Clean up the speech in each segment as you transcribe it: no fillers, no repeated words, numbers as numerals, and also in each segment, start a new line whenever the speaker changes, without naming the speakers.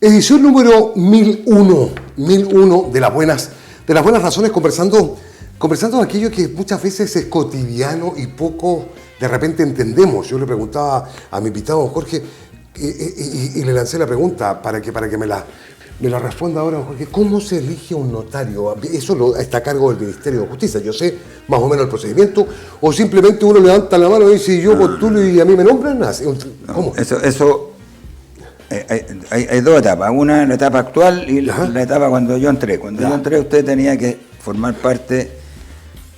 Edición número 1001 de las buenas razones, conversando de aquello que muchas veces es cotidiano y poco de repente entendemos. Yo le preguntaba a mi invitado Jorge y le lancé la pregunta para que me la responda ahora, Jorge. ¿Cómo se elige un notario? Eso está a cargo del Ministerio de Justicia. Yo sé más o menos el procedimiento, o simplemente uno levanta la mano y dice yo postulo y a mí me nombran. ¿Cómo?
Eso hay dos etapas. Una, la etapa actual, y la etapa cuando yo entré. Cuando yo entré, usted tenía que formar parte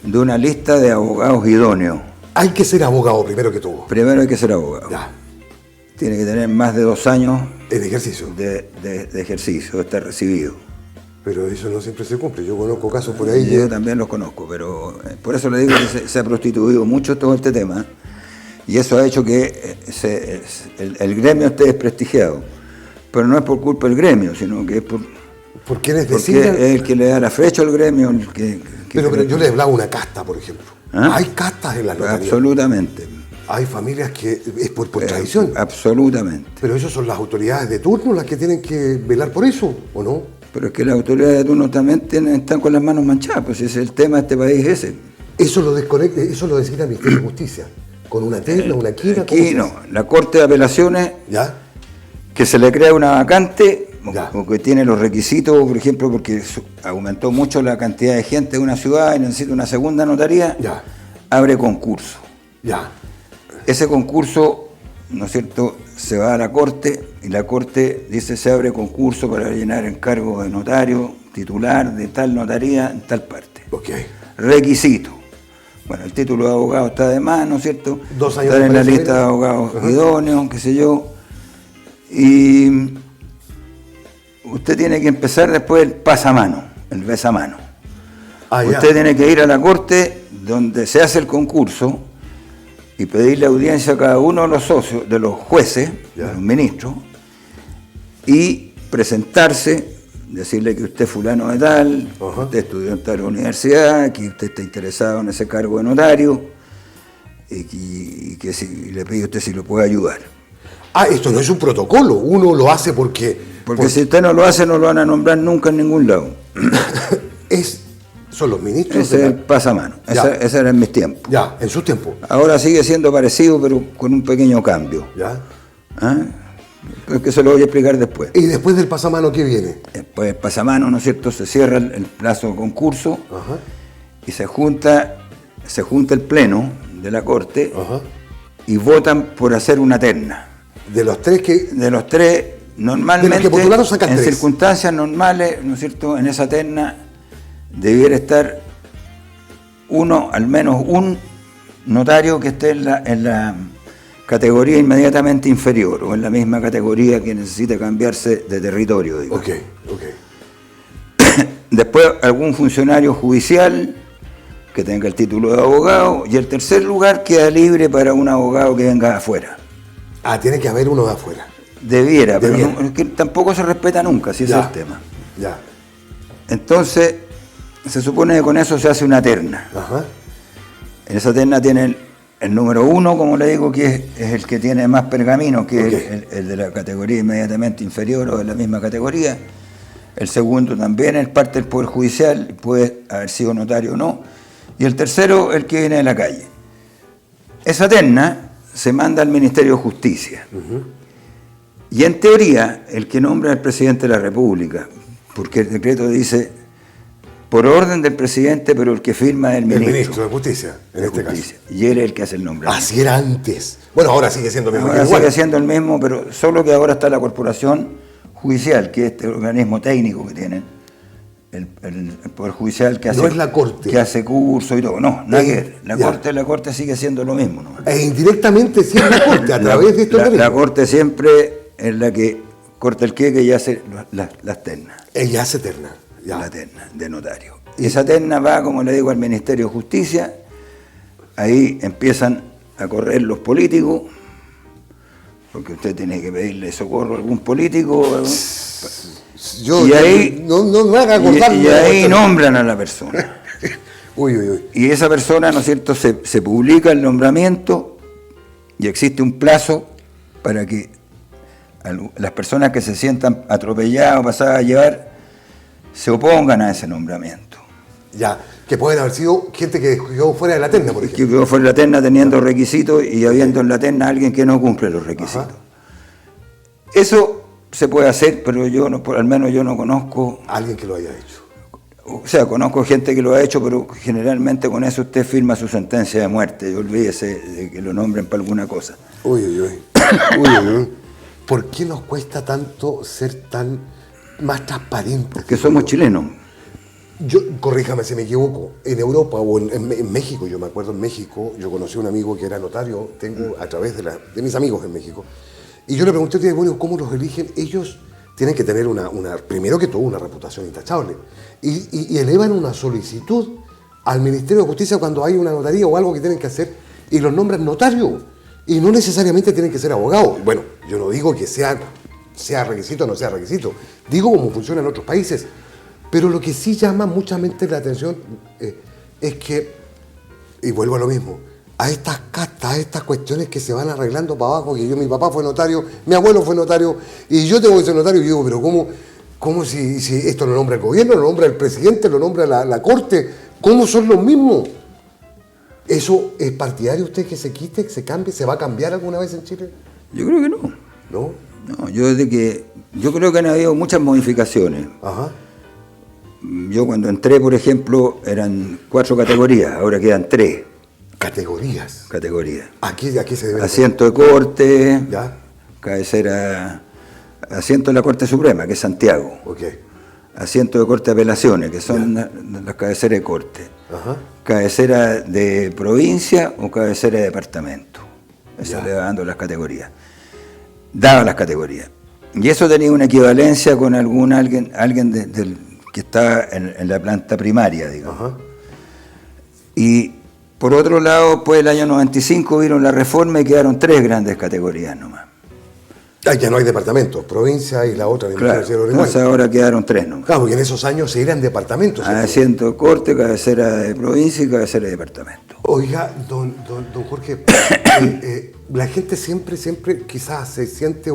de una lista de abogados idóneos.
Hay que ser abogado primero que todo.
Primero hay que ser abogado.
Ya.
Tiene que tener más de 2 años
en ejercicio.
De ejercicio, de estar recibido.
Pero eso no siempre se cumple. Yo conozco casos por ahí.
Yo también los conozco, pero por eso le digo que se ha prostituido mucho todo este tema. Y eso ha hecho que el gremio esté desprestigiado. Pero no es por culpa del gremio, sino que es
¿por quienes
porque
deciden?
es el que le da la flecha al gremio.
Pero yo le hablaba una casta, por ejemplo.
¿Ah?
Hay castas en las notarías.
Absolutamente.
Hay familias que es por tradición.
Absolutamente.
Pero eso son las autoridades de turno las que tienen que velar por eso, ¿o no?
Pero es que las autoridades de turno también están con las manos manchadas, pues ese es el tema de este país ese.
Eso lo desconecta, eso lo designa el Ministerio de Justicia. Con una terna, una quina.
Aquí no, la Corte de Apelaciones,
¿ya?
Que se le crea una vacante,
Ya.
o que tiene los requisitos, por ejemplo, porque aumentó mucho la cantidad de gente de una ciudad y necesita una segunda notaría,
Ya.
abre concurso.
Ya.
Ese concurso, ¿no es cierto?, se va a la Corte y la Corte dice se abre concurso para llenar encargo de notario, titular de tal notaría en tal parte.
Ok.
Requisito. Bueno, el título de abogado está de más, ¿no es cierto?
2 años
Estar en la
de
lista de abogados
Ajá.
idóneos, qué sé yo. Y usted tiene que empezar después el pasamano, el besamano. Usted tiene que ir a la Corte donde se hace el concurso y pedirle audiencia a cada uno de los socios, de los jueces, de los ministros, y presentarse, decirle que usted es fulano de tal, que usted estudió en tal universidad, que usted está interesado en ese cargo de notario, y que si le pide a usted si lo puede ayudar.
Esto no es un protocolo, uno lo hace porque
si usted no lo hace, no lo van a nombrar nunca en ningún lado.
son los ministros.
Ese es el pasamano. Ese era en mis tiempos.
Ya, en sus tiempos.
Ahora sigue siendo parecido, pero con un pequeño cambio.
Ya.
Es que se lo voy a explicar después.
¿Y después del pasamano qué viene?
Después del pasamano, ¿no es cierto? Se cierra el plazo de concurso.
Ajá.
Y se junta el pleno de la Corte.
Ajá.
Y votan por hacer una terna.
De los tres,
normalmente,
de los que postularon sacan
en
3.
circunstancias normales, ¿no es cierto?, en esa terna debiera estar al menos un notario que esté en la categoría inmediatamente inferior o en la misma categoría que necesita cambiarse de territorio, digamos.
Ok.
Después algún funcionario judicial que tenga el título de abogado, y el tercer lugar queda libre para un abogado que venga de afuera.
Tiene que haber uno de afuera.
Debiera. Pero es que tampoco se respeta nunca, si ese es el tema.
Ya.
Entonces, se supone que con eso se hace una terna.
Ajá.
En esa terna tiene el número 1, como le digo, que es el que tiene más pergaminos, que es el de la categoría inmediatamente inferior o de la misma categoría. El segundo también es parte del Poder Judicial, puede haber sido notario o no. Y el tercero, el que viene de la calle. Esa terna se manda al Ministerio de Justicia. Y en teoría, el que nombra al presidente de la República, porque el decreto dice, por orden del presidente, pero el que firma es el ministro.
El ministro de Justicia, en este caso.
Y él es el que hace el nombramiento.
Así era antes. Bueno, ahora sigue siendo el mismo.
Ahora sigue siendo el mismo, pero solo que ahora está la Corporación Judicial, que es este organismo técnico que tienen. El Poder Judicial que hace,
no es la Corte,
que hace curso y todo. No, nada que ver. La Corte sigue siendo lo mismo, ¿no?
E indirectamente sí es la Corte, a través de estos
la Corte siempre es la que corta el queque y hace las ternas.
Ella hace terna. Ya.
La terna de notario. Y esa terna va, como le digo, al Ministerio de Justicia. Ahí empiezan a correr los políticos, porque usted tiene que pedirle socorro a algún político. Y ahí,
no me haga acordar.
Y ahí nombran a la persona.
Uy.
Y esa persona, ¿no es cierto?, se publica el nombramiento y existe un plazo para que las personas que se sientan atropelladas o pasadas a llevar se opongan a ese nombramiento.
Ya, que pueden haber sido gente que quedó fuera de la terna, por ejemplo.
Que quedó fuera de la terna teniendo requisitos y habiendo en la terna alguien que no cumple los requisitos. Ajá. Eso se puede hacer, pero yo no, al menos yo no conozco...
Alguien que lo haya hecho.
O sea, conozco gente que lo ha hecho, pero generalmente con eso usted firma su sentencia de muerte. Y olvídese de que lo nombren para alguna cosa.
Uy. ¿Por qué nos cuesta tanto ser tan más transparentes?
Porque somos chilenos.
Corríjame si me equivoco, en Europa o en México, yo me acuerdo en México, yo conocí a un amigo que era notario, tengo a través de mis amigos en México, y yo le pregunté, bueno, ¿cómo los eligen? Ellos tienen que tener primero que todo, una reputación intachable, y elevan una solicitud al Ministerio de Justicia cuando hay una notaría o algo que tienen que hacer, y los nombran notario, y no necesariamente tienen que ser abogados. Bueno, yo no digo que sea requisito o no sea requisito, digo cómo funciona en otros países. Pero lo que sí llama muchamente la atención es que, y vuelvo a lo mismo, a estas castas, a estas cuestiones que se van arreglando para abajo, que mi papá fue notario, mi abuelo fue notario, y yo tengo que ser notario, y digo, pero ¿cómo si esto lo nombra el gobierno, lo nombra el presidente, lo nombra la corte? ¿Cómo son los mismos? ¿Eso es partidario usted que se quite, que se cambie? ¿Se va a cambiar alguna vez en Chile?
Yo creo que no.
¿No?
No, yo creo que han habido muchas modificaciones.
Ajá.
Yo cuando entré, por ejemplo, eran 4 categorías, ahora quedan 3.
¿Categorías? ¿Aquí se debe?
Asiento de corte,
¿ya?
Cabecera, asiento de la Corte Suprema, que es Santiago.
Okay.
Asiento de corte de apelaciones, que son las cabeceras de corte.
Ajá.
Cabecera de provincia o cabecera de departamento. Eso le va dando las categorías. Daba las categorías. Y eso tenía una equivalencia con alguien del que está en la planta primaria, digamos.
Ajá.
Y por otro lado, pues el año 95 vieron la reforma y quedaron 3 grandes categorías nomás.
Ya no hay departamentos, provincia y la otra.
Claro, entonces ahora quedaron 3 nomás.
Claro, porque en esos años se eran departamentos.
Asiento de corte, cabecera de provincia y cabecera de departamento.
Oiga, don Jorge, la gente siempre quizás se siente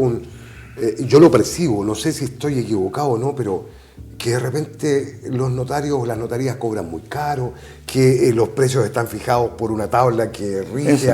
yo lo percibo, no sé si estoy equivocado o no, pero que de repente los notarios, las notarías cobran muy caro, que los precios están fijados por una tabla que rige,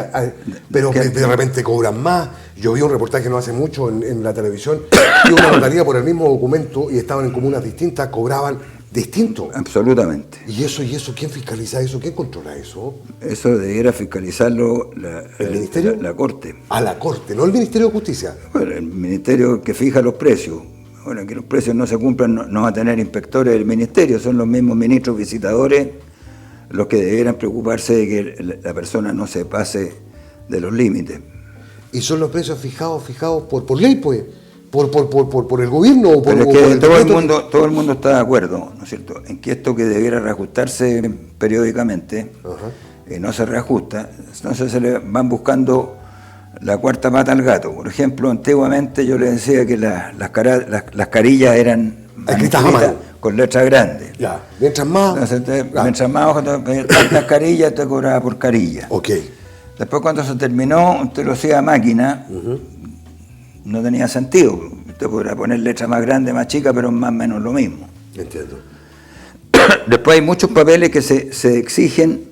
pero que de repente cobran más. Yo vi un reportaje no hace mucho en la televisión, que una notaría por el mismo documento, y estaban en comunas distintas, cobraban distinto.
Absolutamente.
¿Y eso, quién fiscaliza eso? ¿Quién controla eso?
Eso debiera fiscalizarlo
¿el Ministerio?
La Corte.
A la Corte, no el Ministerio de Justicia.
Bueno, el Ministerio que fija los precios. Bueno, que los precios no se cumplan, no va a tener inspectores del Ministerio, son los mismos ministros visitadores los que debieran preocuparse de que la persona no se pase de los límites.
¿Y son los precios fijados por ley, pues? ¿Por el gobierno? O por,
pero es que todo el mundo está de acuerdo, ¿no es cierto?, en que esto que debiera reajustarse periódicamente, no se reajusta, entonces se le van buscando la cuarta pata al gato. Por ejemplo, antiguamente yo le decía que las carillas eran con letras grandes.
Ya, mientras más...
Entonces, mientras más tantas carillas te cobraba por carilla.
Ok.
Después cuando se terminó, usted lo hacía a máquina, no tenía sentido. Usted podrá poner letras más grandes, más chicas, pero más o menos lo mismo.
Entiendo.
Después hay muchos papeles que se exigen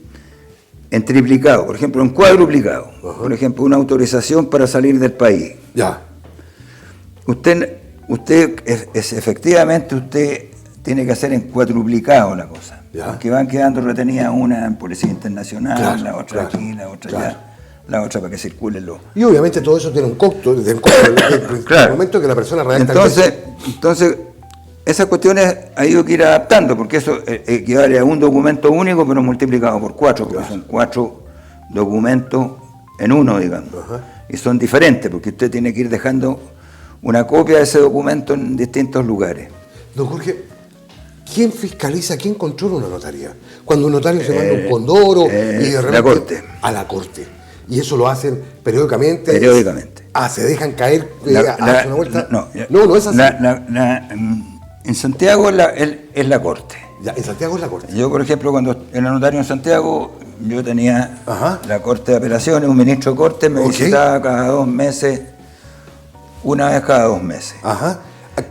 en triplicado, por ejemplo, en cuadruplicado. Por ejemplo, una autorización para salir del país.
Ya.
Usted efectivamente tiene que hacer en cuadruplicado la cosa. Ya. Porque van quedando retenidas una en Policía Internacional, la otra aquí, la otra allá, la otra para que circulen los...
Y obviamente todo eso tiene un costo, desde el momento que la persona redacta
Entonces, esas cuestiones ha ido que ir adaptando, porque eso equivale a un documento único, pero multiplicado por 4, porque son 4 documentos en uno, digamos. Y son diferentes, porque usted tiene que ir dejando una copia de ese documento en distintos lugares.
Don Jorge, ¿quién fiscaliza, quién controla una notaría? Cuando un notario se manda un condoro y de repente...
La Corte.
A la Corte. Y eso lo hacen periódicamente.
Periódicamente.
Se dejan caer, hacen una vuelta.
No es así. En Santiago es la Corte.
Ya, en Santiago es la Corte.
Yo, por ejemplo, cuando era notario en Santiago, yo tenía la Corte de Apelaciones, un ministro de Corte me visitaba cada 2 meses Una vez cada 2 meses.
Ajá.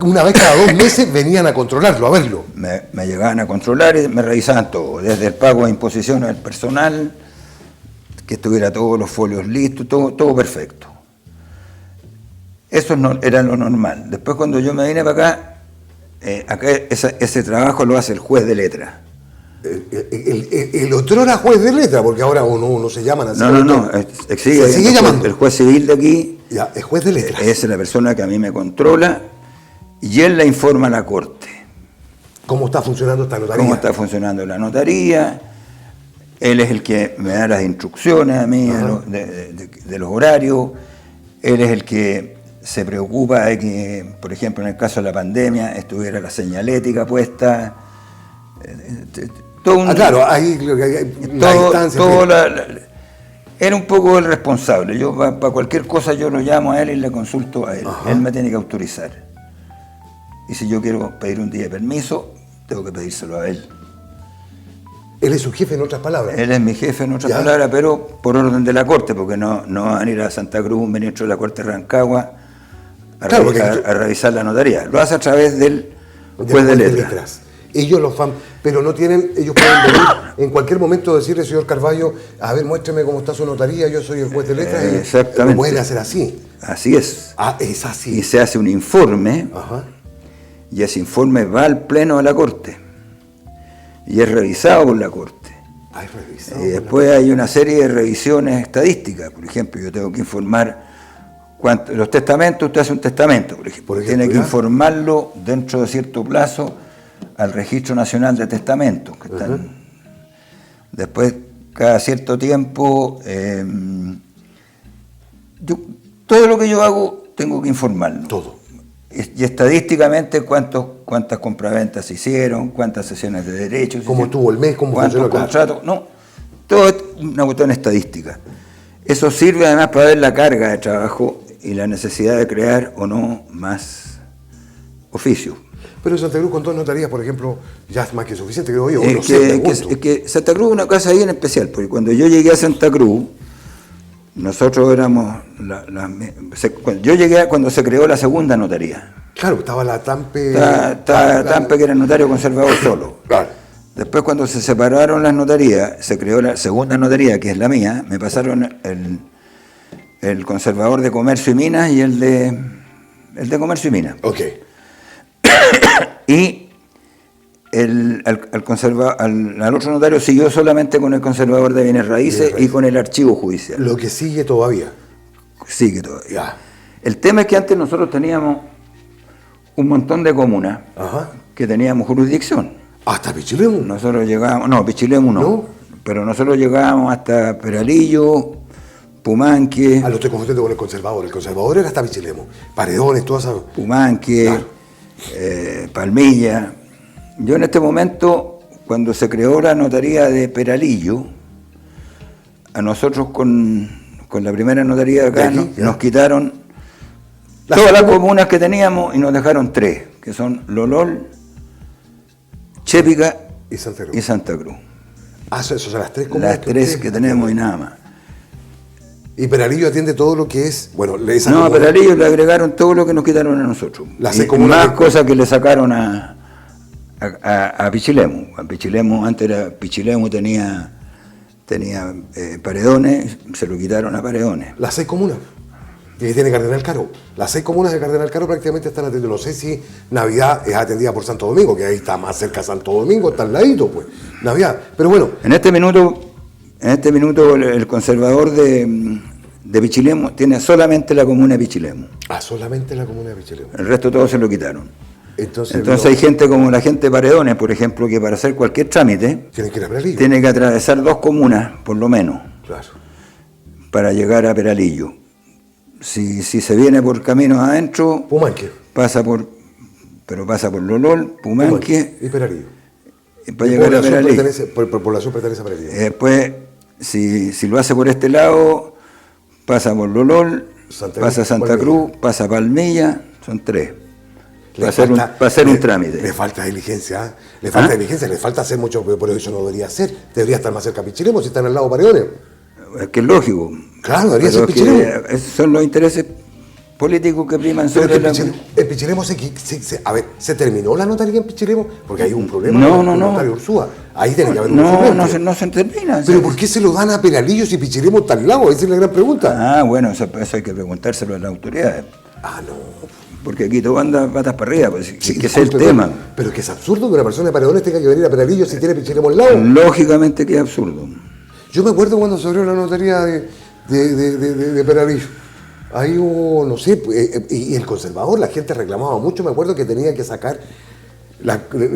Una vez cada 2 meses venían a controlarlo, a verlo.
Me llegaban a controlar y me revisaban todo, desde el pago de imposiciones del personal, que estuviera todos los folios listos, todo perfecto. Eso no, era lo normal. Después cuando yo me vine para acá ese trabajo lo hace el juez de letra.
El otro era juez de letra, porque ahora uno se llaman así.
No, sigue
llamando.
El juez civil de aquí
Ya, es juez de letra.
es la persona que a mí me controla y él le informa a la Corte.
¿Cómo está funcionando esta notaría?
Cómo está funcionando la notaría. Él es el que me da las instrucciones a mí de los horarios. Él es el que se preocupa de que, por ejemplo, en el caso de la pandemia, estuviera la señalética puesta.
Claro, ahí la distancia.
Era un poco el responsable. Yo para cualquier cosa yo lo llamo a él y le consulto a él.
Ajá.
Él me tiene que autorizar. Y si yo quiero pedir un día de permiso, tengo que pedírselo a él.
Él es su jefe, en otras palabras.
Él es mi jefe, en otras palabras, pero por orden de la Corte, porque no van a ir a Santa Cruz, un ministro de la Corte de Rancagua, a revisar la notaría. Lo hace a través del juez de letras.
Ellos pero no tienen, ellos pueden venir en cualquier momento decirle, señor Carvalho, a ver, muéstreme cómo está su notaría, yo soy el juez de letras.
Exactamente.
Lo pueden hacer así.
Así es.
Ah, es así.
Y se hace un informe,
Ajá.
y ese informe va al Pleno de la Corte, y es revisado por la Corte.
Revisado.
Y después hay una serie de revisiones estadísticas. Por ejemplo, yo tengo que informar los testamentos, usted hace un testamento, por ejemplo, tiene que informarlo dentro de cierto plazo al Registro Nacional de Testamentos, que están. Después, cada cierto tiempo, todo lo que yo hago tengo que informarlo.
Todo.
Y estadísticamente cuántas compraventas se hicieron, cuántas sesiones de derechos.
¿Cómo estuvo el mes? ¿Cómo funcionó?
Contratos? No, todo es una cuestión estadística. Eso sirve además para ver la carga de trabajo y la necesidad de crear o no más oficios.
Pero Santa Cruz con 2 notarías, por ejemplo, ya es más que suficiente, creo yo.
Es que Santa Cruz es una casa bien especial, porque cuando yo llegué a Santa Cruz, nosotros éramos... yo llegué cuando se creó la segunda notaría.
Claro, estaba la Tampe...
Tampe, que era notario conservador solo.
Claro.
Después, cuando se separaron las notarías, se creó la segunda notaría, que es la mía, me pasaron el conservador de Comercio y Minas y el de Comercio y Minas.
Ok.
Y al otro notario siguió solamente con el conservador de bienes raíces y con el archivo judicial.
Lo que sigue todavía.
Sigue todavía.
Ya.
El tema es que antes nosotros teníamos un montón de comunas que teníamos jurisdicción.
¿Hasta Pichilemu?
Nosotros llegábamos, no, Pichilemu no, pero nosotros llegábamos hasta Peralillo, Pumanque.
Lo estoy confundiendo con el conservador era hasta Pichilemu. Paredones, todas esas...
Pumanque, Palmilla. Yo en este momento, cuando se creó la notaría de Peralillo, a nosotros con la primera notaría de acá nos quitaron todas las comunas que teníamos y nos dejaron 3, que son Lolol, Chépica y Santa Cruz.
Esas son las 3 comunas.
Las 3 que tenemos y nada más.
Y Peralillo atiende todo lo que es... Bueno,
a Peralillo le agregaron todo lo que nos quitaron a nosotros. Más cosas que le sacaron a Pichilemu. A Pichilemu, antes era Pichilemu, tenía Paredones, se lo quitaron a Paredones.
Las 6 comunas que tiene Cardenal Caro. Las 6 comunas de Cardenal Caro prácticamente están atendidas. No sé si Navidad es atendida por Santo Domingo, que ahí está más cerca Santo Domingo, está al ladito, pues. Navidad. Pero bueno.
En este minuto el conservador de Pichilemu tiene solamente la comuna de Pichilemu.
Solamente la comuna de Pichilemu.
El resto todo se lo quitaron.
Entonces
hay gente como la gente de Paredones, por ejemplo, que para hacer cualquier trámite tiene que atravesar 2 comunas, por lo menos, para llegar a Peralillo. Si se viene por caminos adentro,
Pumanque.
pasa por Lolol, Pumanque
y Peralillo.
Para llegar a Peralillo.
Población pertenece a Peralillo.
Después, si lo hace por este lado, pasa por Lolol, pasa a Santa Cruz, pasa a Palmilla, son 3. Para hacer un trámite.
Le falta diligencia, le falta hacer mucho, pero eso no debería hacer. Debería estar más cerca de Pichilemu si están al lado de Paredones.
Es que es lógico.
Claro, debería ser Pichilemu.
Esos son los intereses políticos que priman sobre
el Pichilemu a ver, ¿se terminó la notaría en Pichilemu? Porque hay un problema con el notario Ursúa. Ahí tiene que haber un
no se termina.
¿Pero por qué se lo dan a Peralillo si Pichilemu está al lado? Esa es la gran pregunta.
Bueno, eso hay que preguntárselo a las autoridades.
No.
Porque aquí todo anda patas para arriba, pues,
sí,
que es el tema.
Pero es que es absurdo que una persona de Paredones tenga que venir a Peralillo si tiene Pichilemu al lado.
Lógicamente que es absurdo.
Yo me acuerdo cuando se abrió la notaría de Peralillo. Ahí hubo, no sé, y el conservador, la gente reclamaba mucho. Me acuerdo que tenía que sacar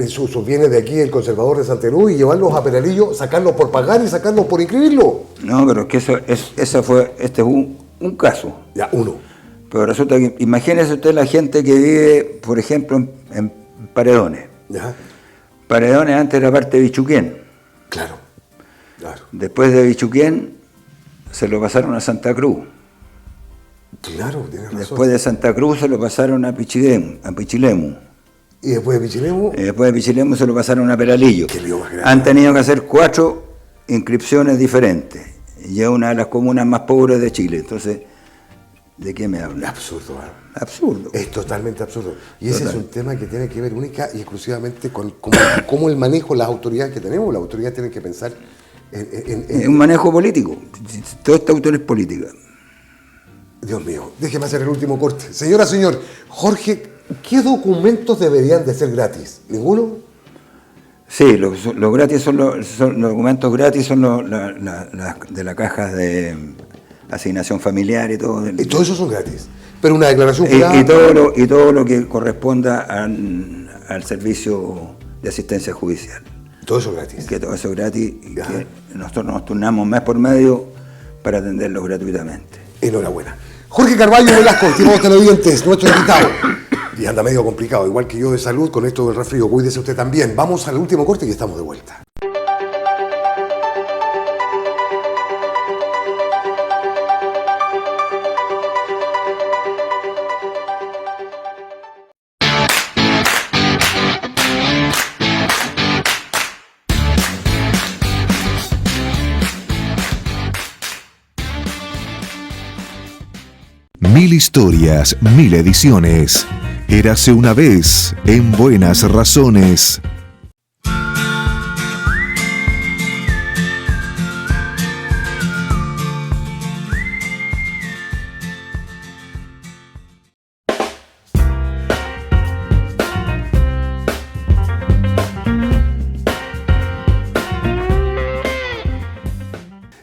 sus bienes de aquí, el conservador de Santa Cruz, y llevarlos a Peralillo, sacarlos por pagar y sacarlos por inscribirlo.
No, pero es que este es un caso.
Ya, uno.
Pero resulta que, imagínese usted la gente que vive, por ejemplo, en Paredones.
Ya.
Paredones antes era parte de Bichuquén.
Claro.
Después de Bichuquén se lo pasaron a Santa Cruz.
Claro, tiene razón.
Después de Santa Cruz se lo pasaron a Pichilemu.
¿Y después de Pichilemu?
Después de Pichilemu se lo pasaron a Peralillo.
Qué lío más grande.
Han tenido que hacer 4 inscripciones diferentes. Y es una de las comunas más pobres de Chile. Entonces, ¿de qué me habla?
Absurdo, ¿eh?
Absurdo.
Es totalmente absurdo. Y ese es un tema que tiene que ver única y exclusivamente con cómo el manejo, las autoridades que tenemos. Las autoridades tienen que pensar
en un manejo político. Todo esta autor es política.
Dios mío, déjeme hacer el último corte. Señora, señor, Jorge, ¿qué documentos deberían de ser gratis? ¿Ninguno?
Sí, los gratis son los documentos gratis, son de la caja de asignación familiar y todo.
Y todo eso son gratis. Pero una declaración
y todo lo que corresponda al servicio de asistencia judicial.
Todo eso gratis.
Que todo eso es gratis y que nosotros nos turnamos mes por medio para atenderlos gratuitamente.
Enhorabuena. Jorge Carballo Velasco, estimados televidentes, nuestro invitado. Y anda medio complicado, igual que yo de salud, con esto del resfrío. Cuídese usted también. Vamos al último corte y estamos de vuelta.
Mil historias, mil ediciones. Érase una vez, en Buenas Razones.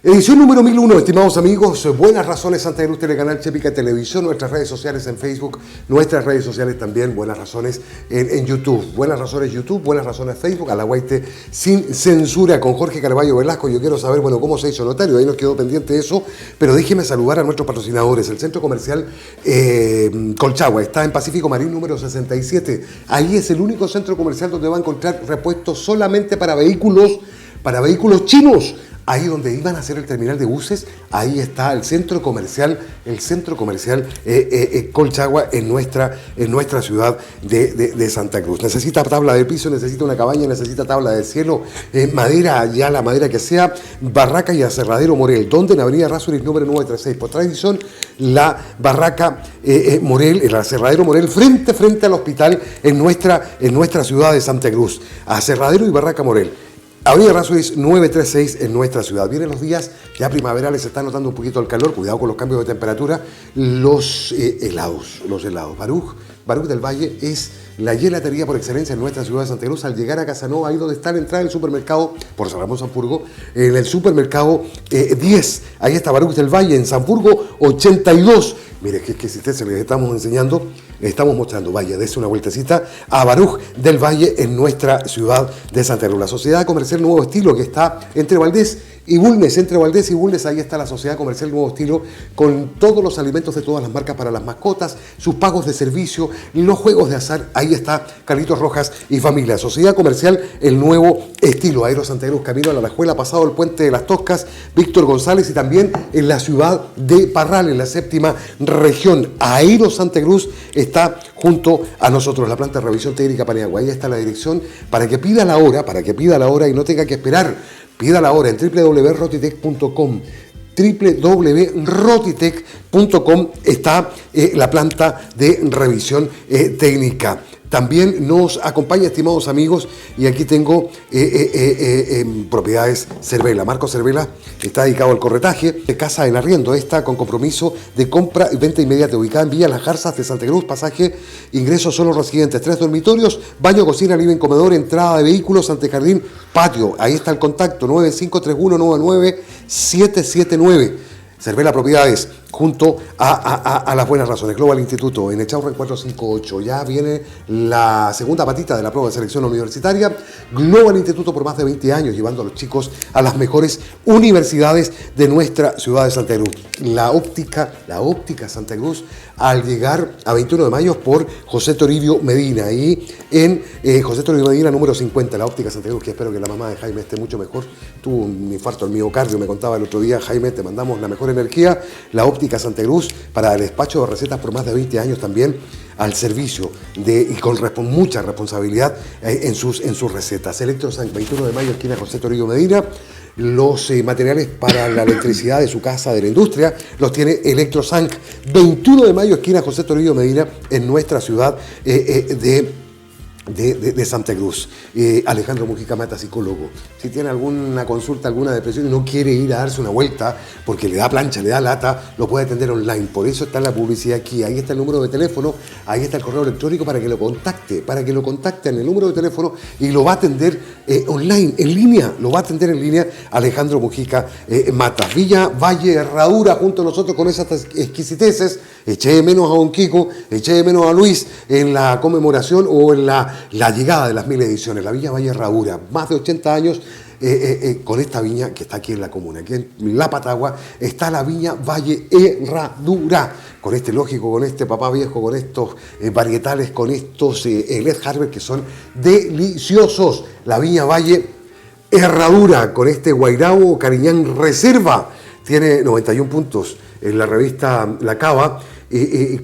Edición número 1001, estimados amigos, Buenas Razones, Santa Cruz, Telecanal, Chepica Televisión, nuestras redes sociales en Facebook, nuestras redes sociales también, Buenas Razones en YouTube, Buenas Razones YouTube, Buenas Razones Facebook, a la Guaite sin censura con Jorge Carballo Velasco. Yo quiero saber, bueno, cómo se hizo notario, ahí nos quedó pendiente eso, pero déjeme saludar a nuestros patrocinadores. El Centro Comercial Colchagua está en Pacífico Marín número 67, ahí es el único centro comercial donde va a encontrar repuestos solamente para vehículos chinos. Ahí donde iban a hacer el terminal de buses, ahí está el centro comercial Colchagua en nuestra ciudad de Santa Cruz. Necesita tabla de piso, necesita una cabaña, necesita tabla de cielo, madera, ya la madera que sea, barraca y aserradero Morel, donde en Avenida Rasuris número 936. Por tradición, la barraca Morel, el aserradero Morel, frente al hospital en nuestra ciudad de Santa Cruz. Aserradero y barraca Morel. Avenida Rasuris 936 en nuestra ciudad. Vienen los días ya primaverales, se está notando un poquito el calor, cuidado con los cambios de temperatura. Los helados. Baruch del Valle es la gelatería por excelencia en nuestra ciudad de Santa Cruz. Al llegar a Casanova, ahí donde está la entrada del supermercado, por San Ramón Sanfurgo, en el supermercado 10, ahí está Baruch del Valle, en Sanfurgo 82. Mire, que si ustedes se les estamos enseñando, estamos mostrando, vaya, dése una vueltecita a Baruch del Valle en nuestra ciudad de Santa Cruz. La Sociedad Comercial Nuevo Estilo, que está entre Valdés y Bulnes, ahí está la Sociedad Comercial Nuevo Estilo, con todos los alimentos de todas las marcas para las mascotas, sus pagos de servicio, los juegos de azar, ahí está Carlitos Rojas y familia. Sociedad Comercial El Nuevo Estilo, Aero Santa Cruz, camino a la Alajuela, pasado el Puente de las Toscas, Víctor González, y también en la ciudad de Parral, en la séptima región. Aero Santa Cruz está junto a nosotros, la planta de revisión técnica Paniagua. Ahí está la dirección para que pida la hora y no tenga que esperar. Pida la hora en www.rotitech.com. www.rotitech.com está la planta de revisión técnica. También nos acompaña, estimados amigos, y aquí tengo Propiedades Cervela. Marco Cervela está dedicado al corretaje de casa en arriendo. Está con compromiso de compra y venta inmediata, ubicada en Villa Las Garzas de Santa Cruz, pasaje, ingresos solo residentes, 3 dormitorios, baño, cocina, living, comedor, entrada de vehículos, antejardín, patio. Ahí está el contacto, 953199-779. Cervela Propiedades, junto a Las Buenas Razones. Global Instituto, en Echaurren 458. Ya viene la segunda patita de la prueba de selección universitaria. Global Instituto por más de 20 años, llevando a los chicos a las mejores universidades de nuestra ciudad de Santa Cruz. La óptica Santa Cruz, al llegar a 21 de mayo por José Toribio Medina. Y en José Toribio Medina, número 50, la óptica Santa Cruz, que espero que la mamá de Jaime esté mucho mejor. Tuvo un infarto al miocardio, me contaba el otro día. Jaime, te mandamos la mejor energía. La óptica Santa Cruz, para el despacho de recetas por más de 20 años también, al servicio y con mucha responsabilidad en sus recetas. Electrosanc, 21 de mayo, esquina José Toribio Medina. Los materiales para la electricidad de su casa, de la industria, los tiene Electrosanc, 21 de mayo, esquina José Toribio Medina, en nuestra ciudad de Santa Cruz. Alejandro Mujica Mata, psicólogo. Si tiene alguna consulta, alguna depresión y no quiere ir a darse una vuelta porque le da plancha, le da lata, lo puede atender online. Por eso está la publicidad aquí. Ahí está el número de teléfono, ahí está el correo electrónico para que lo contacte en el número de teléfono y lo va a atender online, en línea. Lo va a atender en línea Alejandro Mujica Mata. Villa Valle Herradura, junto a nosotros con esas exquisiteces. Eché de menos a Don Kiko, eché de menos a Luis en la conmemoración o en la llegada de las 1000 ediciones. La Villa Valle Herradura, más de 80 años con esta viña que está aquí en la comuna. Aquí en La Patagua está la Viña Valle Herradura, con este lógico, con este papá viejo, con estos varietales, con estos Led Harvest que son deliciosos. La Viña Valle Herradura, con este Guairao Cariñán Reserva, tiene 91 puntos en la revista La Cava,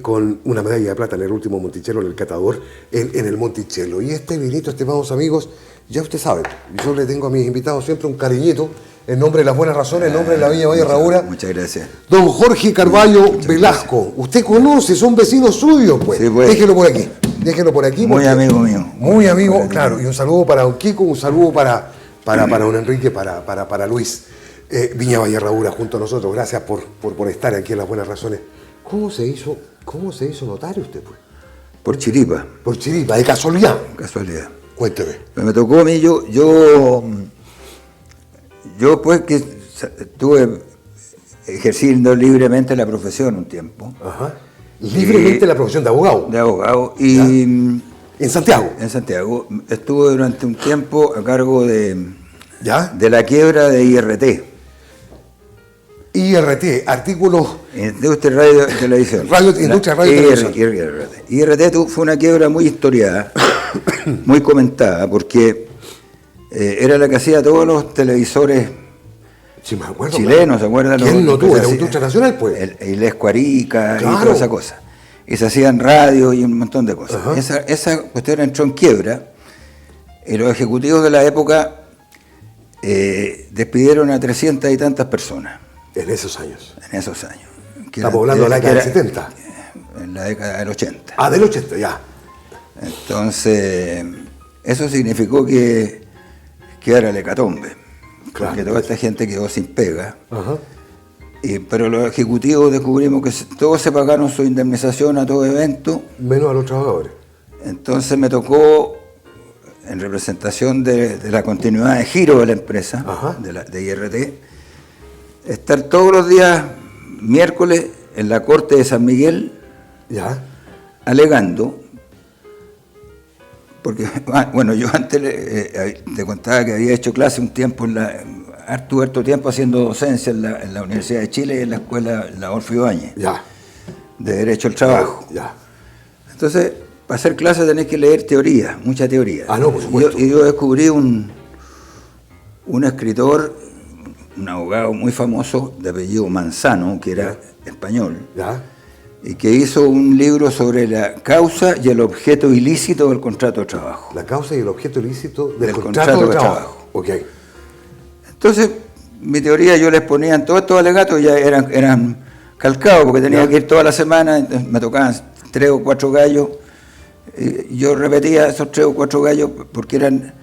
con una medalla de plata en el último Monticello, en el catador, en el Monticello. Y este vinito, estimados amigos, ya usted sabe, yo le tengo a mis invitados siempre un cariñito, en nombre de Las Buenas Razones, en nombre de la Viña Valle Herradura.
Muchas gracias.
Don Jorge Carballo Velasco, gracias. Usted conoce, son vecinos suyos, pues. Sí, pues. Déjelo por aquí.
Muy amigo mío.
Muy amigo, claro. Y un saludo para Don Kiko, un saludo para Don Enrique, para Luis. Viña Valle Herradura junto a nosotros. Gracias por estar aquí en Las Buenas Razones. ¿Cómo se hizo notario usted, pues?
Por chiripa.
Por chiripa, de casualidad.
Casualidad.
Cuénteme.
Me tocó a mí, yo pues que estuve ejerciendo libremente la profesión un tiempo.
Ajá. Libremente la profesión de abogado.
De abogado. Y
¿en Santiago?
En Santiago. Estuve durante un tiempo a cargo de la quiebra de IRT.
IRT, artículos...
Industria Radio y Televisión.
Industria Radio y Televisión.
IRT fue una quiebra muy historiada, muy comentada, porque era la que hacía todos los televisores chilenos, ¿se acuerdan?
¿Quién no tuvo? Era Industria Nacional, pues.
El Escuarica, claro. Y toda esa cosa. Y se hacían radio y un montón de cosas. Esa cuestión entró en quiebra y los ejecutivos de la época despidieron a 300 y tantas personas.
En esos años.
Estamos
hablando de la década del 70.
En la década del 80.
Ah, del 80, ya.
Entonces, eso significó que era el hecatombe. Claro. Porque toda esta gente quedó sin pega. Ajá. Pero los ejecutivos descubrimos que todos se pagaron su indemnización a todo evento.
Menos a los trabajadores.
Entonces me tocó, en representación de la continuidad de giro de la empresa, de IRT, estar todos los días, miércoles, en la Corte de San Miguel, alegando, porque, bueno, yo antes te contaba que había hecho clase un tiempo, harto tiempo haciendo docencia en la Universidad de Chile y en la escuela Adolfo Ibáñez, de Derecho al Trabajo. Entonces, para hacer clase tenés que leer teoría, mucha teoría.
No, por supuesto.
Y yo descubrí un escritor, un abogado muy famoso de apellido Manzano, que era español, y que hizo un libro sobre la causa y el objeto ilícito del contrato de trabajo.
La causa y el objeto ilícito del contrato de trabajo.
Okay. Entonces, mi teoría yo les ponía en todos estos alegatos, ya eran calcados, porque tenía que ir toda la semana, entonces me tocaban 3 o 4 gallos. Yo repetía esos 3 o 4 gallos porque eran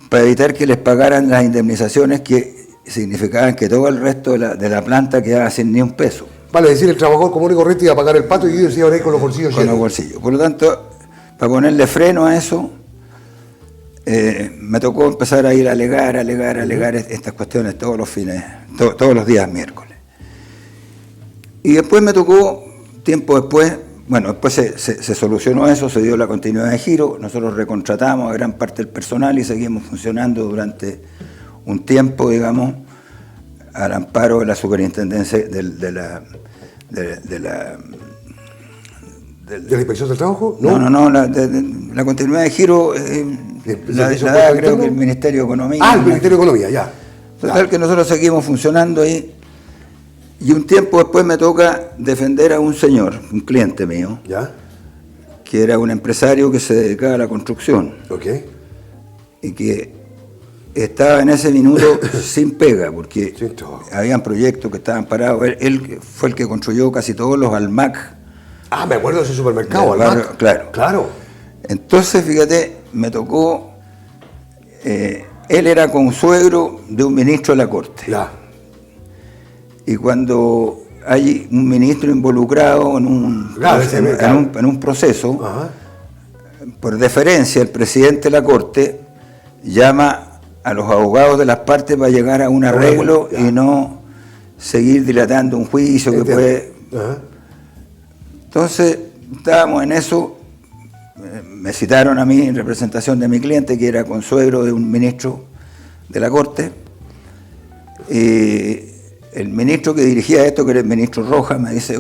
para evitar que les pagaran las indemnizaciones que significaban que todo el resto de la planta quedaba sin ni un peso.
Vale, es decir, el trabajador común y corriente iba a pagar el pato y yo decía ahora con los bolsillos llenos.
Con los bolsillos. Por lo tanto, para ponerle freno a eso, me tocó empezar a ir a alegar estas cuestiones todos los todos los días miércoles. Y después me tocó, tiempo después, bueno, después se solucionó eso, se dio la continuidad de giro, nosotros recontratamos a gran parte del personal y seguimos funcionando durante un tiempo, digamos, al amparo de la superintendencia de la
inspección del trabajo.
No, la continuidad de giro la da creo que el Ministerio de Economía.
El Ministerio de Economía, ya.
Total que nosotros seguimos funcionando ahí. Y un tiempo después me toca defender a un señor, un cliente mío, que era un empresario que se dedicaba a la construcción. Y que estaba en ese minuto sin pega, porque habían proyectos que estaban parados. Él fue el que construyó casi todos los Almac.
Me acuerdo de ese supermercado, Almac.
Claro. Entonces, fíjate, me tocó... él era consuegro de un ministro de la Corte. Y cuando hay un ministro involucrado en un proceso, por deferencia, el presidente de la Corte llama a los abogados de las partes para llegar a un arreglo y no seguir dilatando un juicio que puede... Entonces, estábamos en eso, me citaron a mí en representación de mi cliente, que era consuegro de un ministro de la Corte, y el ministro que dirigía esto, que era el ministro Rojas, me dice,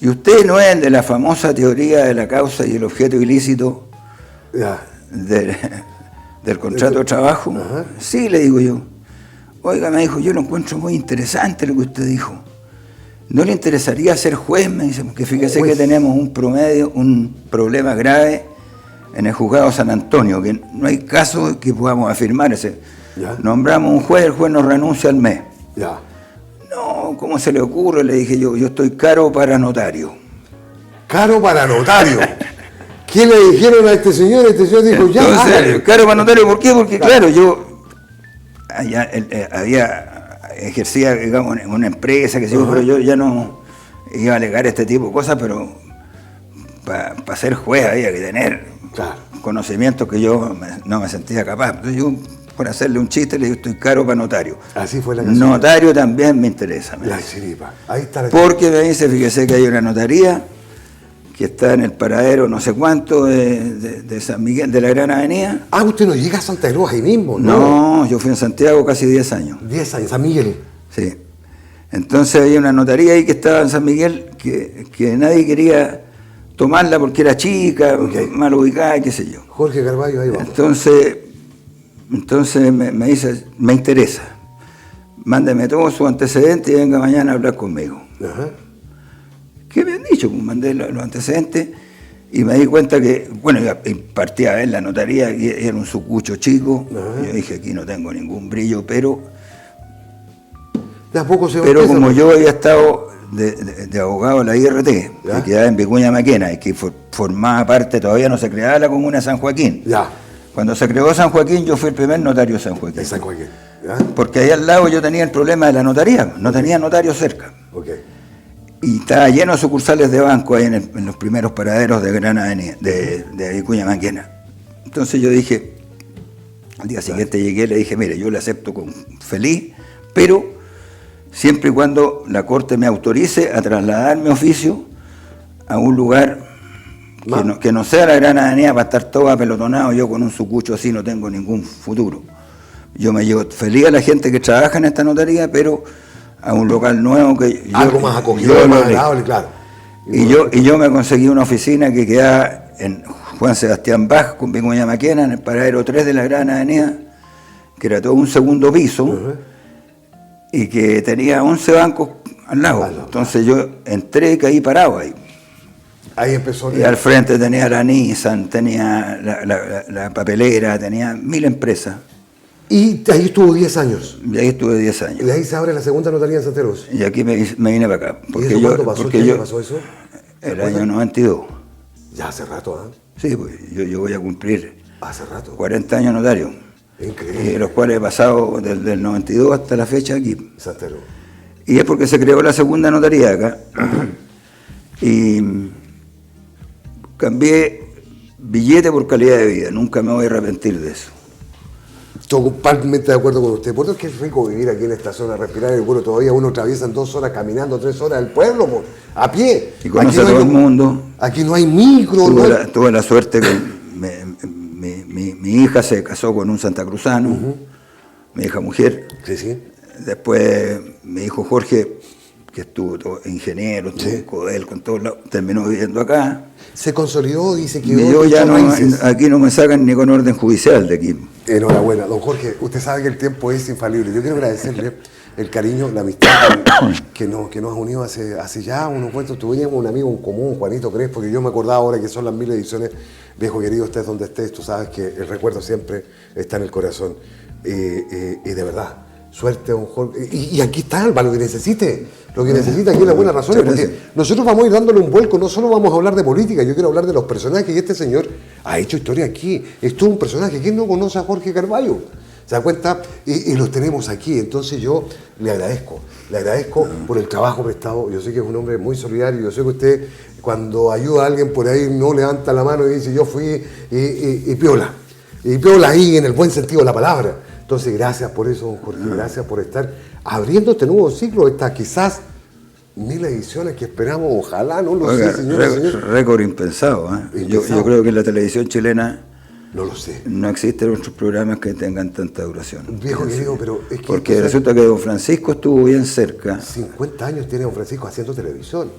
¿y usted no es de la famosa teoría de la causa y el objeto ilícito del contrato de trabajo? Sí, le digo yo. Oiga, me dijo, yo lo encuentro muy interesante lo que usted dijo. ¿No le interesaría ser juez? Me dice, porque fíjese que tenemos un problema grave en el juzgado San Antonio, que no hay caso que podamos afirmar ese. Nombramos un juez, el juez nos renuncia al mes. No, ¿cómo se le ocurre? Le dije yo estoy caro para notario.
¿Caro para notario? ¿Qué le dijeron a este señor? Este señor dijo,
entonces, caro para notario, ¿por qué? Porque claro, yo ejercía, digamos, en una empresa, pero yo ya no iba a alegar este tipo de cosas, pero para ser juez había que tener conocimientos que yo no me sentía capaz. Entonces yo, por hacerle un chiste, le digo, estoy caro para notario.
Así fue la canción.
Notario también me interesa.
Ahí está la
porque me dice, fíjese que hay una notaría que está en el paradero no sé cuánto de San Miguel, de la Gran Avenida.
Usted no llega a Santa Cruz ahí mismo, ¿no?
No, yo fui en Santiago casi 10 años.
10 años, San Miguel.
Sí. Entonces había una notaría ahí que estaba en San Miguel que nadie quería tomarla porque era chica, mal ubicada, qué sé yo.
Jorge Carballo, ahí vamos.
Entonces me dice, me interesa. Mándeme todos sus antecedentes y venga mañana a hablar conmigo. ¿Qué me han dicho? Pues mandé los antecedentes y me di cuenta que, bueno, partía a ver la notaría, y era un sucucho chico. Yo dije, aquí no tengo ningún brillo, pero como yo había estado de abogado en la IRT, que quedaba en Vicuña Maquena, y que formaba parte, todavía no se creaba la comuna de San Joaquín. Cuando se creó San Joaquín, yo fui el primer notario de San Joaquín. Porque ahí al lado yo tenía el problema de la notaría, no tenía notario cerca. Y estaba lleno de sucursales de banco ahí en los primeros paraderos de Gran Avenida, de Vicuña Maquena. Entonces yo dije, al día siguiente llegué, le dije, mire, yo le acepto feliz, pero siempre y cuando la Corte me autorice a trasladar mi oficio a un lugar que no sea la Gran Avenida para estar todo apelotonado, yo con un sucucho así no tengo ningún futuro. Yo me llevo feliz a la gente que trabaja en esta notaría, pero a un local nuevo que
algo más acogedor, más agradable, claro.
Y yo me conseguí una oficina que quedaba en Juan Sebastián Bach con Vicuña Maquena, en el paradero 3 de la Gran Avenida, que era todo un segundo piso, y que tenía 11 bancos al lado. Entonces yo entré y caí parado ahí.
Ahí empezó.
Y al frente tenía la Nissan, tenía la papelera, tenía 1000 empresas.
Y ahí estuvo 10 años.
Y ahí estuve 10 años.
Y de ahí se abre la segunda notaría en Santeros.
Y aquí me vine para acá.
¿Y eso cuándo pasó? ¿Qué año pasó eso?
El año 92.
Ya hace rato, ¿ah?
Sí, pues yo voy a cumplir
hace rato
40 años notario.
Increíble.
Y los cuales he pasado desde el 92 hasta la fecha aquí.
Santero.
Y es porque se creó la segunda notaría acá. Y cambié billete por calidad de vida. Nunca me voy a arrepentir de eso.
Estoy totalmente de acuerdo con usted. Por eso es que es rico vivir aquí en esta zona, respirar el vuelo. Todavía uno atraviesa en 2 horas caminando, 3 horas del pueblo, a pie.
Y conoce a todo el mundo.
Aquí no hay micro.
Tuve la suerte que mi hija se casó con un santacruzano, mi hija mujer.
Sí, sí.
Después mi hijo Jorge, que estuvo ingeniero, estuvo con él, con todos lados, terminó viviendo acá.
Se consolidó, dice que
yo ya aquí no me sacan ni con orden judicial de aquí.
Enhorabuena, don Jorge. Usted sabe que el tiempo es infalible. Yo quiero agradecerle el cariño, la amistad que nos ha unido hace ya unos cuantos. Tuvimos un amigo en común, Juanito Crespo, que yo me acordaba ahora que son las 1000 ediciones. Viejo querido, estés donde estés, tú sabes que el recuerdo siempre está en el corazón. Y de verdad, suerte, don Jorge. Y aquí está, Alba, lo que necesite. Lo que necesita aquí es las buenas razones, porque nosotros vamos a ir dándole un vuelco, no solo vamos a hablar de política, yo quiero hablar de los personajes, y este señor ha hecho historia aquí. Esto es un personaje. ¿Quién no conoce a Jorge Carballo? ¿Se da cuenta? Y los tenemos aquí. Entonces yo le agradezco por el trabajo prestado. Yo sé que es un hombre muy solidario. Yo sé que usted, cuando ayuda a alguien por ahí, no levanta la mano y dice yo fui y piola. Y piola ahí en el buen sentido de la palabra. Entonces gracias por eso, don Jorge. Gracias por estar abriendo este nuevo ciclo, estas quizás 1000 ediciones que esperamos. Ojalá, no lo sé, señora.
Récord impensado. Yo creo que en la televisión chilena
no lo sé.
No existen otros programas que tengan tanta duración.
Viejo querido, pero es que...
Porque resulta que don Francisco estuvo bien cerca.
50 años tiene don Francisco haciendo televisión.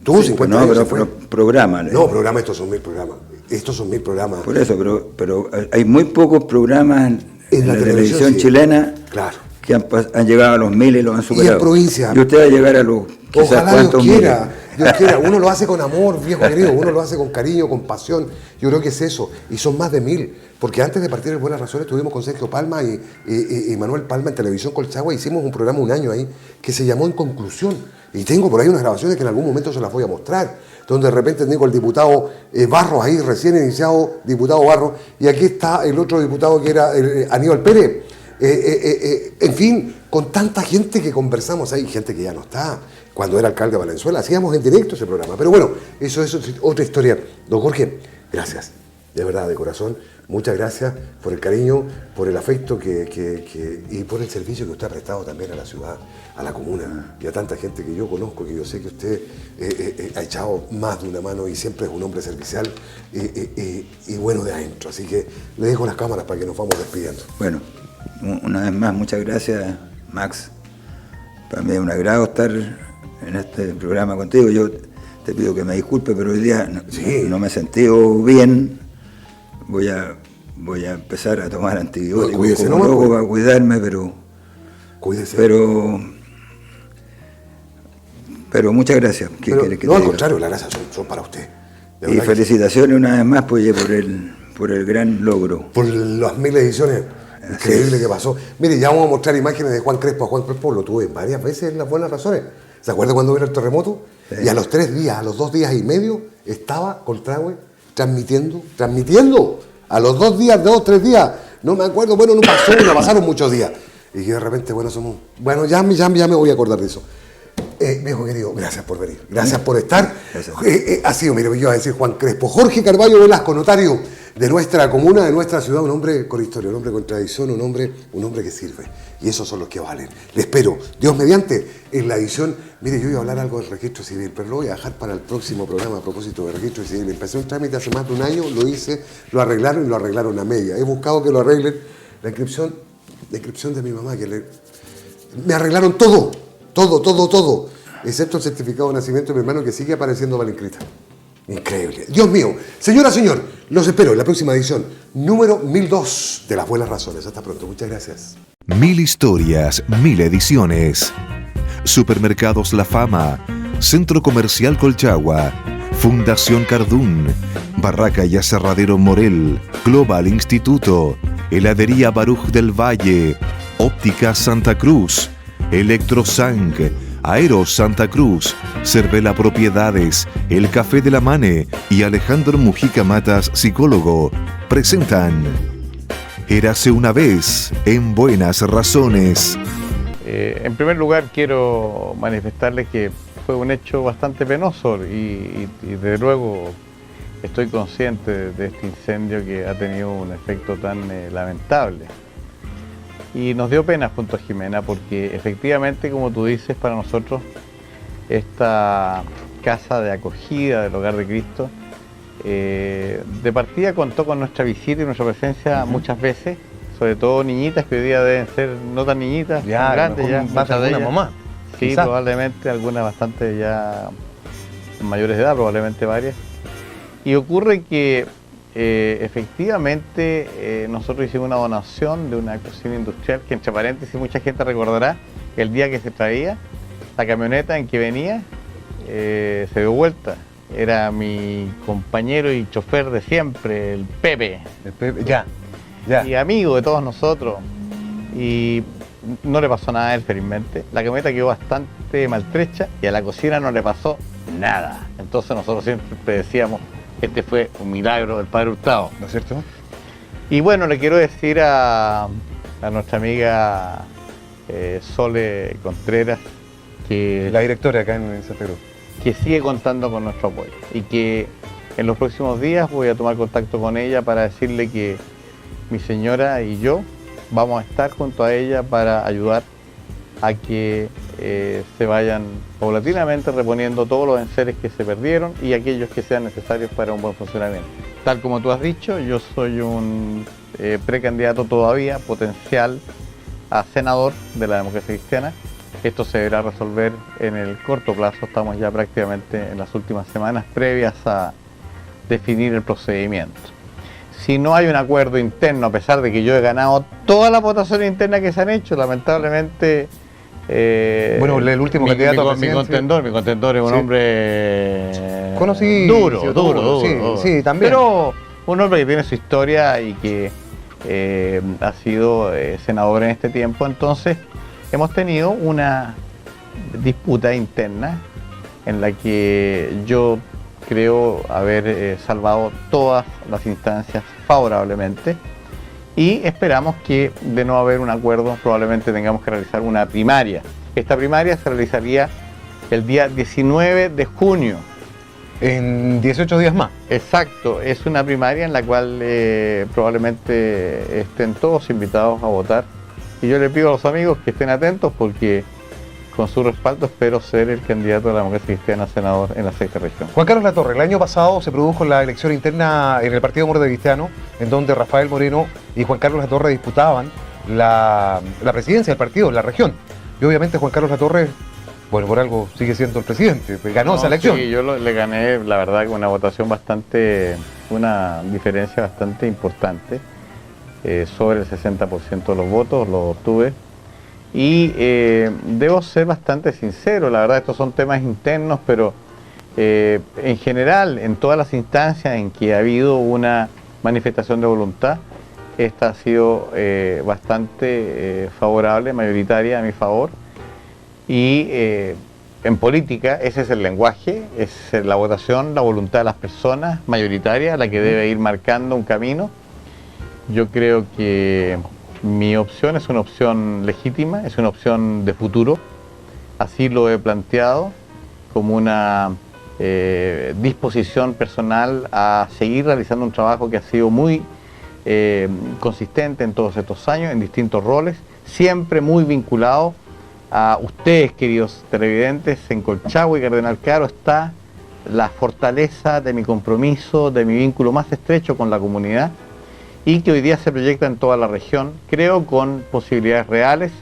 Tuvo 50 años.
No, pero programa.
No, programa, estos son 1000 programas. Estos son 1000 programas.
Por eso, pero hay muy pocos programas en la televisión chilena,
claro,
que han llegado a los 1000 y los han superado.
Y en provincia.
Y usted va a llegar a los...
Ojalá Dios quiera. Uno lo hace con amor, viejo querido, uno lo hace con cariño, con pasión. Yo creo que es eso. Y son más de 1000. Porque antes de partir en Buenas Razones estuvimos con Sergio Palma y Manuel Palma en Televisión Colchagua. Hicimos un programa un año ahí que se llamó En Conclusión. Y tengo por ahí unas grabaciones que en algún momento se las voy a mostrar. Donde de repente tengo el diputado Barros ahí, recién iniciado, diputado Barros. Y aquí está el otro diputado que era Aníbal Pérez. En fin, con tanta gente que conversamos. Hay gente que ya no está. Cuando era alcalde de Valenzuela hacíamos en directo ese programa. Pero bueno, eso es otra historia. Don Jorge, gracias. De verdad, de corazón. Muchas gracias por el cariño, por el afecto y por el servicio que usted ha prestado también a la ciudad, a la comuna y a tanta gente que yo conozco, que yo sé que usted ha echado más de una mano y siempre es un hombre servicial y bueno de adentro. Así que le dejo las cámaras para que nos vamos despidiendo.
Bueno, una vez más, muchas gracias, Max. Para mí es un agrado estar en este programa contigo. Yo te pido que me disculpe, pero hoy día no me he sentido bien. Voy a empezar a tomar antibióticos como loco para cuidarme, pero...
Cuídese.
Pero muchas gracias.
No, al contrario, las gracias son para usted.
Y felicitaciones una vez más por el gran logro.
Por las 1000 ediciones. Increíble que pasó. Mire, ya vamos a mostrar imágenes de Juan Crespo. A Juan Crespo lo tuve varias veces en Las Buenas Razones. ¿Se acuerda cuando vino el terremoto? Sí. Y a los 3 días, a los 2 días y medio, estaba Coltragüe transmitiendo. A los 2 días, 3 días. No me acuerdo, bueno, no pasaron muchos días. Y que de repente, bueno, ya me voy a acordar de eso. Viejo querido, gracias por venir. Gracias por estar. Ha sido, mire, yo iba a decir Juan Crespo. Jorge Carballo Velasco, notario de nuestra comuna, de nuestra ciudad, un hombre con historia, un hombre con tradición, un hombre que sirve. Y esos son los que valen. Le espero, Dios mediante, en la edición. Mire, yo iba a hablar algo del registro civil, pero lo voy a dejar para el próximo programa a propósito del registro civil. Empecé un trámite hace más de un año, lo hice, lo arreglaron a media. He buscado que lo arreglen. La inscripción de mi mamá, me arreglaron todo, excepto el certificado de nacimiento de mi hermano que sigue apareciendo mal inscrita. Increíble. Dios mío. Señora, señor, los espero en la próxima edición, número 1002 de Las Buenas Razones. Hasta pronto. Muchas gracias.
1000 historias, 1000 ediciones. Supermercados La Fama, Centro Comercial Colchagua, Fundación Cardún, Barraca y Aserradero Morel, Global Instituto, Heladería Baruch del Valle, Óptica Santa Cruz, Electrosang, Aeros Santa Cruz, Cervela Propiedades, El Café de la Mane y Alejandro Mujica Matas, psicólogo, presentan Érase una vez, en Buenas Razones.
En primer lugar quiero manifestarles que fue un hecho bastante penoso y desde luego estoy consciente de este incendio que ha tenido un efecto tan lamentable. Y nos dio pena junto a Jimena porque efectivamente, como tú dices, para nosotros esta casa de acogida del Hogar de Cristo de partida contó con nuestra visita y nuestra presencia muchas veces, sobre todo niñitas que hoy día deben ser no tan niñitas,
ya,
grandes ya,
más de alguna mamá.
Sí,
quizás.
probablemente algunas bastante ya mayores de edad, probablemente varias. Y ocurre que efectivamente nosotros hicimos una donación de una cocina industrial que, entre paréntesis, mucha gente recordará el día que se traía, la camioneta en que venía se dio vuelta. Era mi compañero y chofer de siempre, el Pepe.
El Pepe, ya.
Y amigo de todos nosotros. Y no le pasó nada a él, felizmente. La camioneta quedó bastante maltrecha y a la cocina no le pasó nada. Entonces nosotros siempre decíamos, este fue un milagro del Padre Hurtado.
¿No es cierto?
Y bueno, le quiero decir a nuestra amiga Sole Contreras que
La directora acá en Santa Cruz.
que sigue contando con nuestro apoyo y que en los próximos días voy a tomar contacto con ella para decirle que mi señora y yo vamos a estar junto a ella para ayudar a que se vayan paulatinamente reponiendo todos los enseres que se perdieron y aquellos que sean necesarios para un buen funcionamiento. Tal como tú has dicho, yo soy un precandidato todavía potencial a senador de la Democracia Cristiana. Esto se deberá resolver en el corto plazo, estamos ya prácticamente en las últimas semanas previas a definir el procedimiento. Si no hay un acuerdo interno, a pesar de que yo he ganado todas las votaciones internas que se han hecho, lamentablemente...
bueno, el último candidato a presidencia.
Mi contendor es un hombre
conocido,
duro.
Sí, también.
Pero un hombre que tiene su historia y que ha sido senador en este tiempo, entonces hemos tenido una disputa interna en la que yo creo haber salvado todas las instancias favorablemente y esperamos que de no haber un acuerdo probablemente tengamos que realizar una primaria. Esta primaria se realizaría el día 19 de junio.
En 18 días más.
Exacto, es una primaria en la cual probablemente estén todos invitados a votar. Y yo le pido a los amigos que estén atentos porque con su respaldo espero ser el candidato de la Democracia Cristiana a senador en la sexta región.
Juan Carlos Latorre, el año pasado se produjo la elección interna en el Partido Demócrata Cristiano, en donde Rafael Moreno y Juan Carlos Latorre disputaban la presidencia del partido en la región. Y obviamente Juan Carlos Latorre, bueno, por algo sigue siendo el presidente, ganó esa elección.
Sí, yo le gané, la verdad, con una votación una diferencia bastante importante. Sobre el 60% de los votos lo obtuve y debo ser bastante sincero, la verdad estos son temas internos, pero en general en todas las instancias en que ha habido una manifestación de voluntad, esta ha sido bastante favorable, mayoritaria a mi favor y en política ese es el lenguaje, es la votación, la voluntad de las personas mayoritaria la que debe ir marcando un camino. Yo creo que mi opción es una opción legítima, es una opción de futuro. Así lo he planteado como una disposición personal a seguir realizando un trabajo que ha sido muy consistente en todos estos años, en distintos roles, siempre muy vinculado a ustedes, queridos televidentes. En Colchagua y Cardenal Caro está la fortaleza de mi compromiso, de mi vínculo más estrecho con la comunidad, y que hoy día se proyecta en toda la región, creo con posibilidades reales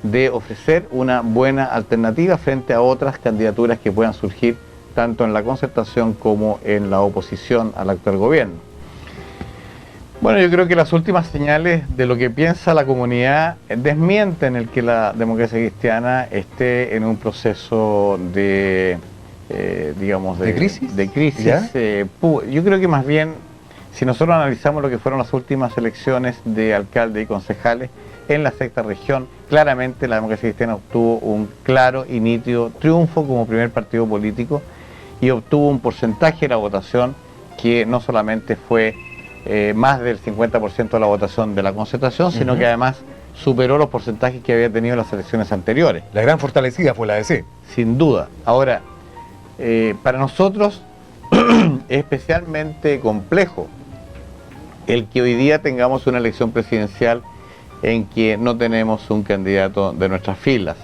de ofrecer una buena alternativa frente a otras candidaturas que puedan surgir tanto en la concertación como en la oposición al actual gobierno. Bueno, yo creo que las últimas señales de lo que piensa la comunidad desmienten el que la Democracia Cristiana esté en un proceso de, digamos,
¿De crisis?
De crisis.
¿Ya?
Yo creo que más bien Si nosotros analizamos lo que fueron las últimas elecciones de alcalde y concejales en la sexta región, claramente la Democracia Cristiana obtuvo un claro y nítido triunfo como primer partido político y obtuvo un porcentaje de la votación que no solamente fue más del 50% de la votación de la concertación, sino que además superó los porcentajes que había tenido en las elecciones anteriores.
La gran fortalecida fue la DC.
Sin duda. Ahora, para nosotros es especialmente complejo el que hoy día tengamos una elección presidencial en que no tenemos un candidato de nuestras filas.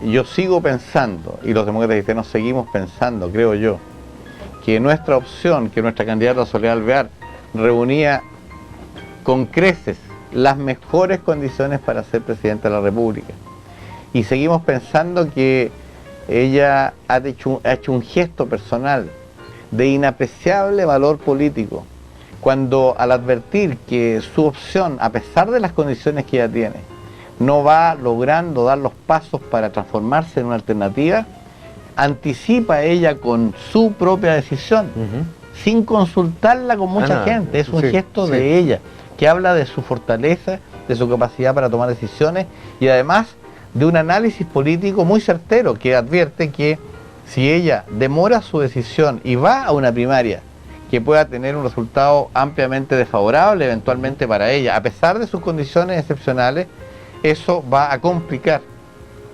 Yo sigo pensando, y los demócratas cristianos seguimos pensando, creo yo, que nuestra opción, que nuestra candidata Soledad Alvear reunía con creces las mejores condiciones para ser presidenta de la República. Y seguimos pensando que ella ha hecho un gesto personal de inapreciable valor político, cuando al advertir que su opción, a pesar de las condiciones que ella tiene, no va logrando dar los pasos para transformarse en una alternativa, anticipa ella con su propia decisión, sin consultarla con mucha gente. Es un gesto de ella, que habla de su fortaleza, de su capacidad para tomar decisiones y además de un análisis político muy certero que advierte que si ella demora su decisión y va a una primaria que pueda tener un resultado ampliamente desfavorable eventualmente para ella, a pesar de sus condiciones excepcionales, eso va a complicar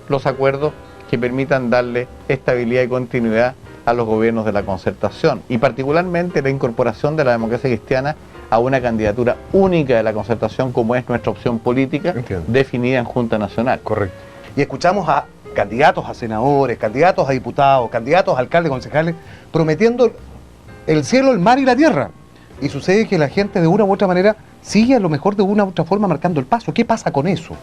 los acuerdos que permitan darle estabilidad y continuidad a los gobiernos de la concertación, y particularmente la incorporación de la Democracia Cristiana a una candidatura única de la concertación como es nuestra opción política definida en Junta Nacional.
Correcto. Y escuchamos a candidatos a senadores, candidatos a diputados, candidatos a alcaldes, concejales, prometiendo el cielo, el mar y la tierra. Y sucede que la gente de una u otra manera sigue a lo mejor de una u otra forma marcando el paso. ¿Qué pasa con eso?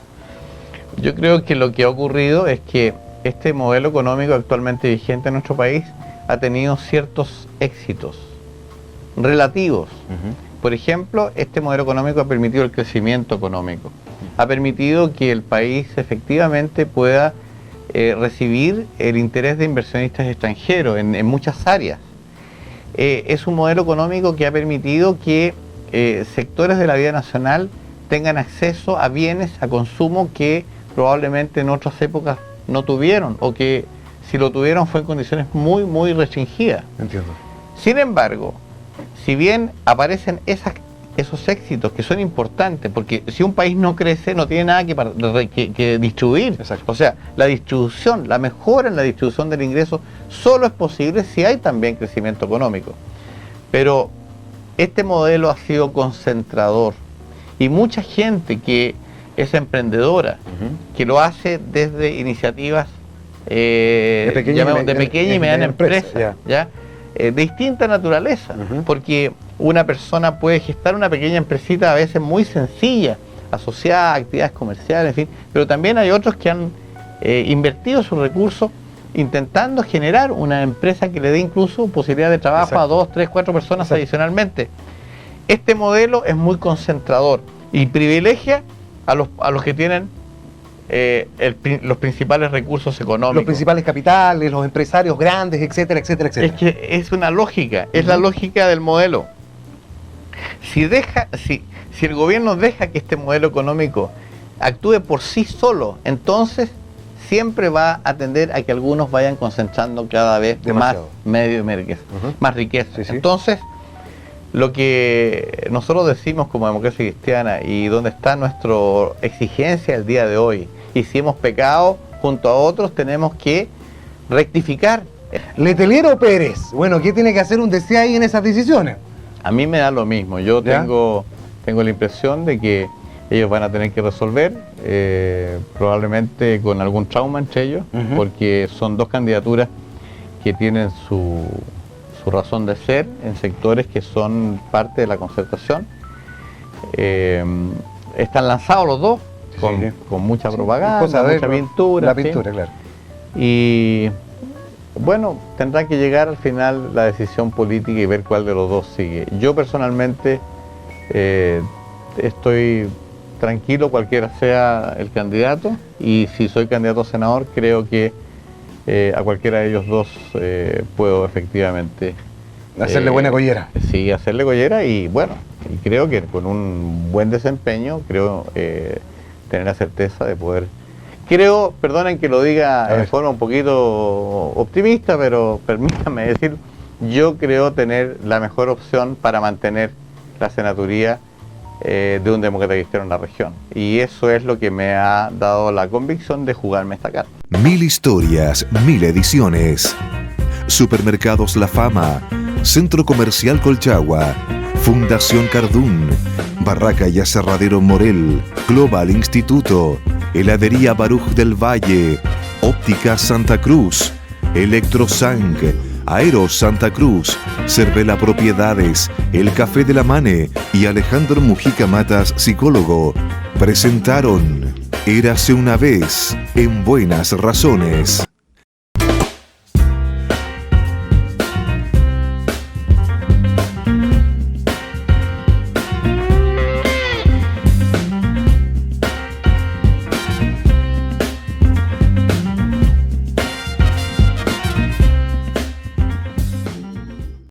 Yo creo que lo que ha ocurrido es que este modelo económico actualmente vigente en nuestro país ha tenido ciertos éxitos relativos. Por ejemplo, este modelo económico ha permitido el crecimiento económico, ha permitido que el país efectivamente pueda recibir el interés de inversionistas extranjeros en muchas áreas. Es un modelo económico que ha permitido que sectores de la vida nacional tengan acceso a bienes, a consumo que probablemente en otras épocas no tuvieron, o que si lo tuvieron fue en condiciones muy, muy restringidas.
Entiendo.
Sin embargo, si bien aparecen esos éxitos que son importantes, porque si un país no crece no tiene nada que distribuir.
Exacto.
O sea, la distribución, la mejora en la distribución del ingreso solo es posible si hay también crecimiento económico. Pero este modelo ha sido concentrador y mucha gente que es emprendedora, que lo hace desde iniciativas de pequeña y mediana empresa, de distinta naturaleza, porque una persona puede gestar una pequeña empresita a veces muy sencilla, asociada a actividades comerciales, en fin, pero también hay otros que han invertido sus recursos intentando generar una empresa que le dé incluso posibilidad de trabajo a 2, 3, 4 personas adicionalmente. Este modelo es muy concentrador y privilegia a los que tienen los principales recursos económicos.
Los principales capitales, los empresarios grandes, etcétera, etcétera, etcétera.
Es que es una lógica, es la lógica del modelo. Si el gobierno deja que este modelo económico actúe por sí solo, entonces siempre va a tender a que algunos vayan concentrando cada vez más medio y riqueza, más riqueza.
Sí, sí.
Entonces, lo que nosotros decimos como Democracia Cristiana y donde está nuestra exigencia el día de hoy, y si hemos pecado junto a otros, tenemos que rectificar.
Letelier o Pérez, bueno, ¿qué tiene que hacer un DC ahí en esas decisiones?
A mí me da lo mismo, yo tengo la impresión de que ellos van a tener que resolver, probablemente con algún trauma entre ellos, porque son dos candidaturas que tienen su razón de ser en sectores que son parte de la concertación. Están lanzados los dos con mucha propaganda, mucha pintura.
La pintura, claro.
Y bueno, tendrá que llegar al final la decisión política y ver cuál de los dos sigue. Yo personalmente estoy tranquilo cualquiera sea el candidato, y si soy candidato a senador creo que a cualquiera de ellos dos puedo efectivamente
Hacerle buena collera.
Sí, hacerle collera y bueno, y creo que con un buen desempeño, tener la certeza de poder... Creo, perdonen que lo diga de forma un poquito optimista, pero permítanme decir, yo creo tener la mejor opción para mantener la senaduría de un demócrata cristiano en la región. Y eso es lo que me ha dado la convicción de jugarme esta carta.
1000 historias, 1000 ediciones. Supermercados La Fama, Centro Comercial Colchagua, Fundación Cardún, Barraca y Aserradero Morel, Global Instituto, Heladería Baruch del Valle, Óptica Santa Cruz, Electrosank, Aeros Santa Cruz, Cervela Propiedades, El Café de la Mane y Alejandro Mujica Matas, psicólogo, presentaron Érase una vez en Buenas Razones.